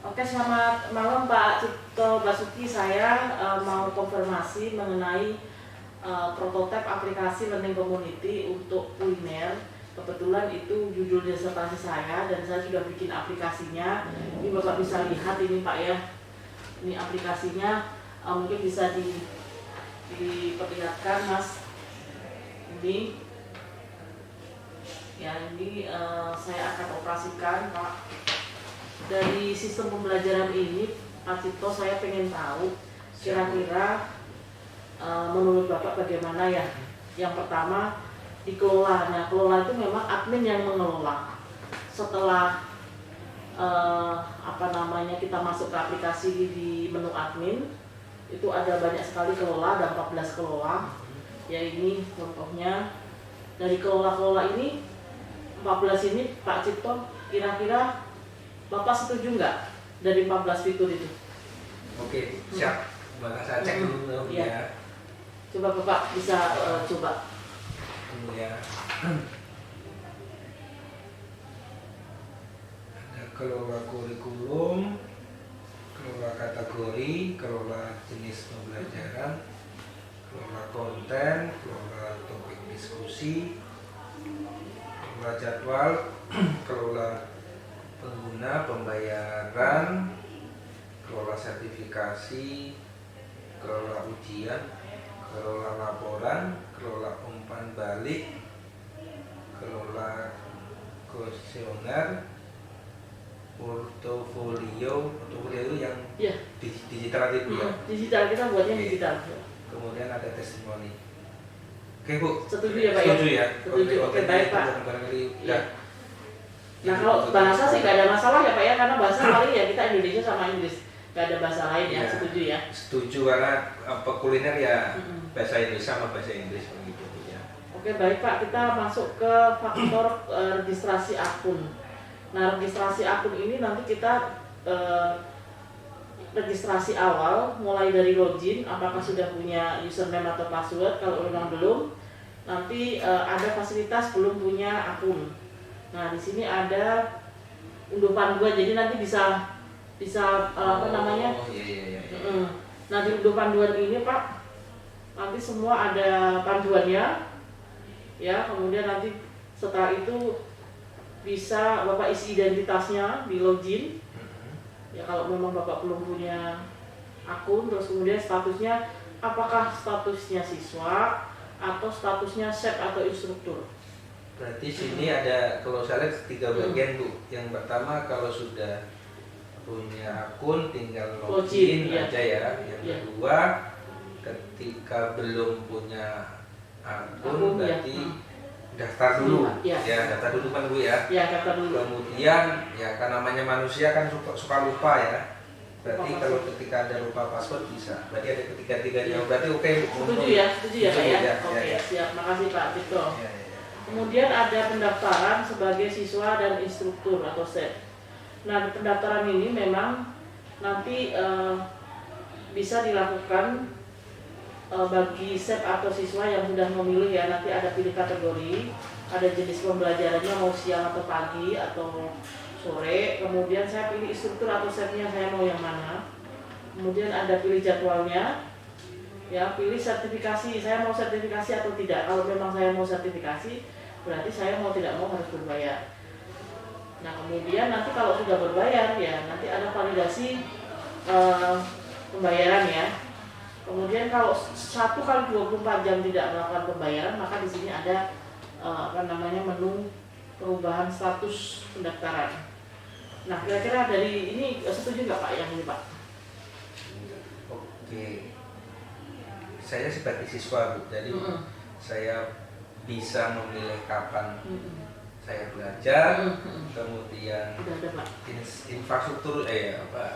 Oke, selamat malam Pak Cipto Basuki. Saya mau konfirmasi mengenai prototipe aplikasi Learning Community untuk kuliner. Kebetulan itu judul disertasi saya dan saya sudah bikin aplikasinya. Ini Bapak bisa lihat ini Pak ya. Ini aplikasinya mungkin bisa diperlihatkan Mas. Ini ya, ini saya akan operasikan Pak. Dari sistem pembelajaran ini, Pak Cipto, saya pengen tahu kira-kira menurut Bapak bagaimana ya? Yang pertama, dikelola. Nah, kelola itu memang admin yang mengelola. Setelah kita masuk ke aplikasi di menu admin, itu ada banyak sekali kelola, ada 14 kelola. Ya ini contohnya. Dari kelola-kelola ini, 14 ini Pak Cipto, kira-kira Bapak setuju nggak dari 14 fitur itu? Oke, siap. Maka saya cek dulu ya. Coba Bapak bisa coba. Ya. Ada kelola kurikulum, kelola kategori, kelola jenis pembelajaran, kelola konten, kelola topik diskusi, kelola jadwal, kelola pengguna pembayaran, kelola sertifikasi, kelola ujian, kelola laporan, kelola umpan balik, kelola kuesioner, portofolio itu yang digital itu ya. Digital, kita buatnya digital. Kemudian ada testimoni. Oke Bu. Setuju ya Pak ya? Setuju ya. Oke, baik Pak. Ya. Nah kalau bahasa sih nggak ada masalah ya Pak ya, karena bahasa paling ya kita Indonesia sama Inggris, nggak ada bahasa lain ya, setuju ya? Setuju, karena kuliner ya bahasa Indonesia sama bahasa Inggris begitu ya. Oke, baik Pak, kita masuk ke faktor registrasi akun. Nah, registrasi akun ini nanti kita registrasi awal mulai dari login, apakah sudah punya username atau password. Kalau memang belum, nanti ada fasilitas belum punya akun. Nah, di sini ada unduh panduan, jadi nanti bisa Nah, di unduh panduan ini Pak, nanti semua ada panduannya ya. Kemudian nanti setelah itu bisa Bapak isi identitasnya di login ya. Kalau memang Bapak belum punya akun, terus kemudian statusnya apakah statusnya siswa atau statusnya chef atau instruktur. Berarti sini ada, kalau saya lihat 3 bagian Bu. Yang pertama, kalau sudah punya akun tinggal login aja ya. Yang kedua, ketika belum punya akun berarti daftar dulu. Ya, daftar dulu kan Bu ya. Ya, daftar dulu. Kemudian ya kan namanya manusia kan suka lupa ya. Berarti kalau ketika ada lupa password bisa. Berarti ada ketiga-tiganya. Berarti oke. Setuju ya Pak ya. Oke, siap. Makasih Pak Cipto. Kemudian ada pendaftaran sebagai siswa dan instruktur atau chef. Nah, pendaftaran ini memang nanti bisa dilakukan bagi chef atau siswa yang sudah memilih ya. Nanti ada pilih kategori, ada jenis pembelajarannya mau siang atau pagi atau sore. Kemudian saya pilih instruktur atau chefnya, saya mau yang mana. Kemudian ada pilih jadwalnya. Ya, pilih sertifikasi, saya mau sertifikasi atau tidak. Kalau memang saya mau sertifikasi, berarti saya mau tidak mau harus berbayar. Nah, kemudian nanti kalau sudah berbayar ya nanti ada validasi pembayaran ya. Kemudian kalau 1 kali 24 jam tidak melakukan pembayaran, maka di sini ada menu perubahan status pendaftaran. Nah, kira-kira dari ini setuju nggak Pak yang ini Pak? Oke. Saya sebagai siswa Bu, jadi saya bisa memilih kapan saya belajar, kemudian infrastruktur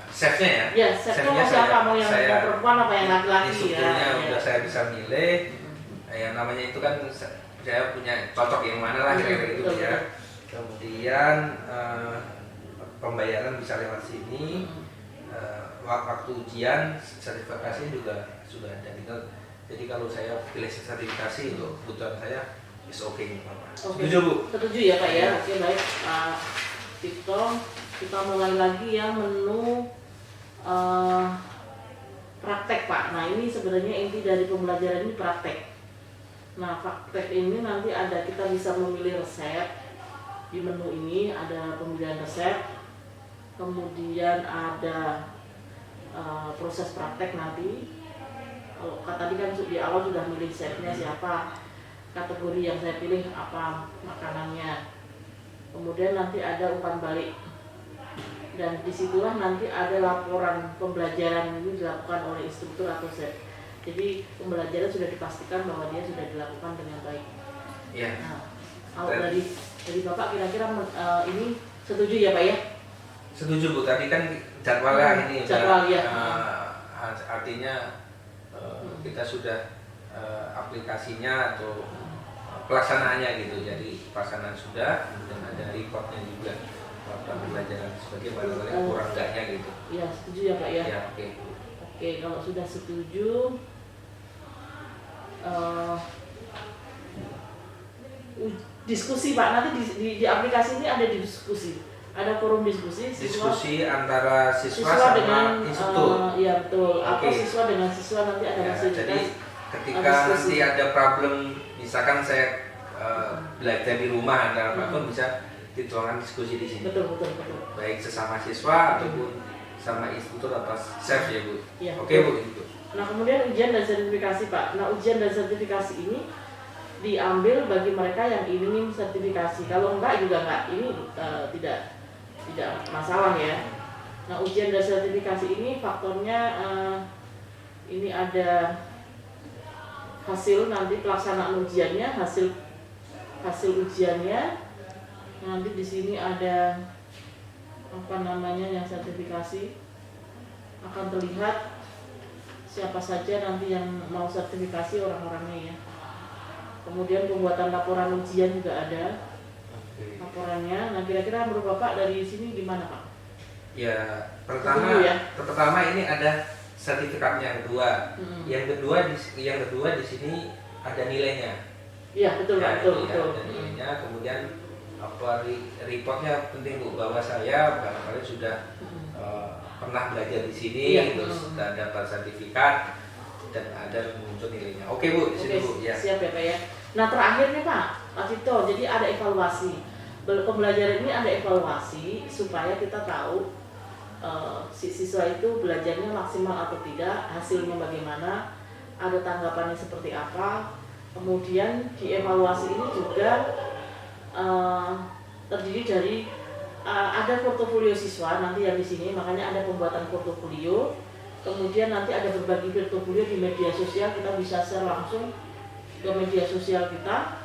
chefnya ya. Ya, chefnya siapa, mau yang perempuan apa yang laki-laki instrukturnya udah saya bisa milih. Yang namanya itu kan saya punya cocok yang mana lah kira-kira gitu ya. Kemudian pembayaran bisa lewat sini. Waktu ujian sertifikasi juga sudah ada. Jadi kalau saya pilih sertifikasi untuk kebutuhan saya, is okay nih Pak. Setuju Bu? Setuju ya Pak ya. Oke, baik Pak Cipto. kita mulai lagi yang menu praktek Pak. Nah ini sebenarnya inti dari pembelajaran ini praktek. Nah praktek ini nanti ada, kita bisa memilih resep. Di menu ini ada pemilihan resep, kemudian ada proses praktek nanti. Kalau tadi kan di awal sudah milih chefnya siapa, kategori yang saya pilih apa makanannya, kemudian nanti ada umpan balik, dan disitulah nanti ada laporan pembelajaran ini dilakukan oleh instruktur atau chef. Jadi pembelajaran sudah dipastikan bahwa dia sudah dilakukan dengan baik. Ya. Nah, kalau dari Bapak kira-kira ini setuju ya Pak ya? Setuju Bu, tadi kan jadwalnya ini jadwal ya. Artinya kita sudah aplikasinya atau pelaksanaannya gitu. Jadi pelaksanaan sudah, kemudian ada reportnya juga pembelajaran sebagai barangkali kurang enggaknya gitu. Iya, setuju ya Pak ya. Ya, oke. Oke, kalau sudah setuju, diskusi Pak, nanti di aplikasi ini ada diskusi, ada forum diskusi antara siswa sama dengan instruktur. Iya betul. Atau Oke. siswa dengan siswa nanti ada Ya, fasilitas. jadi ketika nanti ada problem, misalkan saya belajar di rumah antara apapun, bisa dituangkan diskusi di sini. Betul. Baik sesama siswa ataupun sama instruktur atau chef ya Bu. Ya, Oke Bu, itu. Nah kemudian ujian dan sertifikasi Pak. Nah ujian dan sertifikasi ini diambil bagi mereka yang ingin sertifikasi. Kalau enggak juga enggak. Ini tidak masalah ya. Nah ujian dan sertifikasi ini faktornya ini ada hasil nanti pelaksanaan ujiannya, hasil ujiannya. Nanti di sini ada apa namanya yang sertifikasi, akan terlihat siapa saja nanti yang mau sertifikasi orang-orangnya ya. Kemudian pembuatan laporan ujian juga ada laporannya. Nah kira-kira menurut Bapak dari sini gimana Pak? Ya pertama ini ada sertifikatnya, kedua. Yang kedua di sini ada nilainya. Iya betul ya, betul. Ada nilainya. Kemudian reportnya penting Bu, bahwa saya barangkali sudah pernah belajar di sini, terus sudah dapat sertifikat dan ada muncul nilainya. Oke Bu, di sini Bu ya. Siap ya Pak ya. Nah terakhir nih Pak Cipto, jadi ada evaluasi. Pembelajaran ini ada evaluasi supaya kita tahu si siswa itu belajarnya maksimal atau tidak, hasilnya bagaimana, ada tanggapannya seperti apa. Kemudian di evaluasi ini juga terdiri dari ada portofolio siswa nanti yang di sini, makanya ada pembuatan portofolio. Kemudian nanti ada berbagi portofolio di media sosial, kita bisa share langsung ke media sosial kita.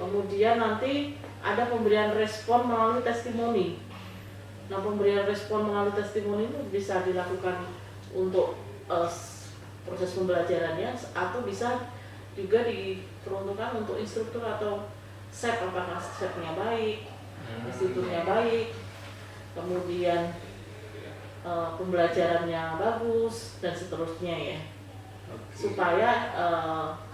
Kemudian nanti ada pemberian respon melalui testimoni. Nah pemberian respon melalui testimoni itu bisa dilakukan untuk proses pembelajarannya, atau bisa juga diperuntukkan untuk instruktur atau chef, apakah chefnya baik, instrukturnya baik, kemudian pembelajarannya bagus dan seterusnya ya. Supaya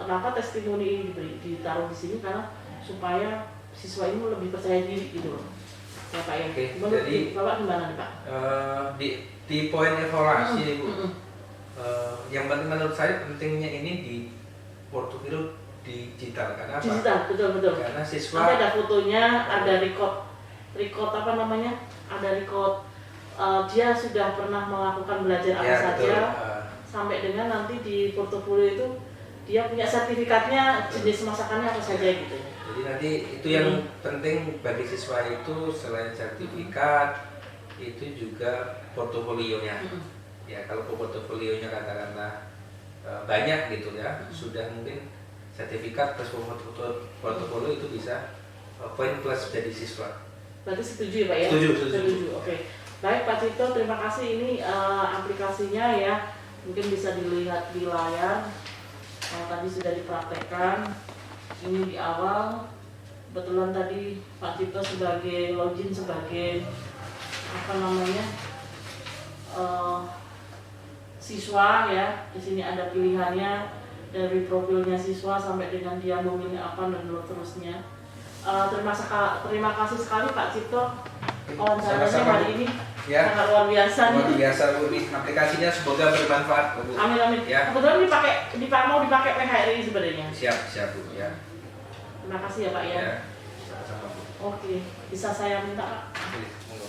kenapa testimoni ini ditaruh di sini, karena supaya siswa ini lebih percaya diri gitu loh. Ya Pak ya. Menurut Bapak gimana nih Pak? Di poin evaluasi Bu. Yang penting menurut saya pentingnya ini di portofolio digital, karena apa? Digital, betul. Karena siswa nanti ada fotonya, ada record apa namanya? Ada record dia sudah pernah melakukan belajar apa saja, sampai dengan nanti di portofolio itu dia punya sertifikatnya, jenis masakannya apa saja gitu. Jadi nanti itu yang penting bagi siswa itu, selain sertifikat itu juga portofolionya. Ya kalau portofolionya kata-kata banyak gitu ya, sudah mungkin sertifikat plus portofolio itu bisa poin plus jadi siswa. Berarti setuju ya Pak ya? Setuju. Oke. Baik Pak Cipto, terima kasih. Ini aplikasinya ya, mungkin bisa dilihat di layar. Tadi sudah dipraktekkan. Ini di awal. Kebetulan tadi Pak Cipto sebagai login sebagai apa namanya siswa ya. Di sini ada pilihannya dari profilnya siswa sampai dengan dia memilih apa dan seterusnya. Terima kasih sekali Pak Cipto wawancaranya Sama-sama, hari Bu. ini Ya. sangat luar biasa Luar nih. biasa Bu nih, aplikasinya semoga bermanfaat Bu. Amin amin. Ya. Kebetulan mau dipakai PHRI sebenarnya. Siap Bu ya. Terima kasih ya Pak ya. Ya. Sama-sama Bu. Oke, bisa saya minta Pak? Oke, monggo.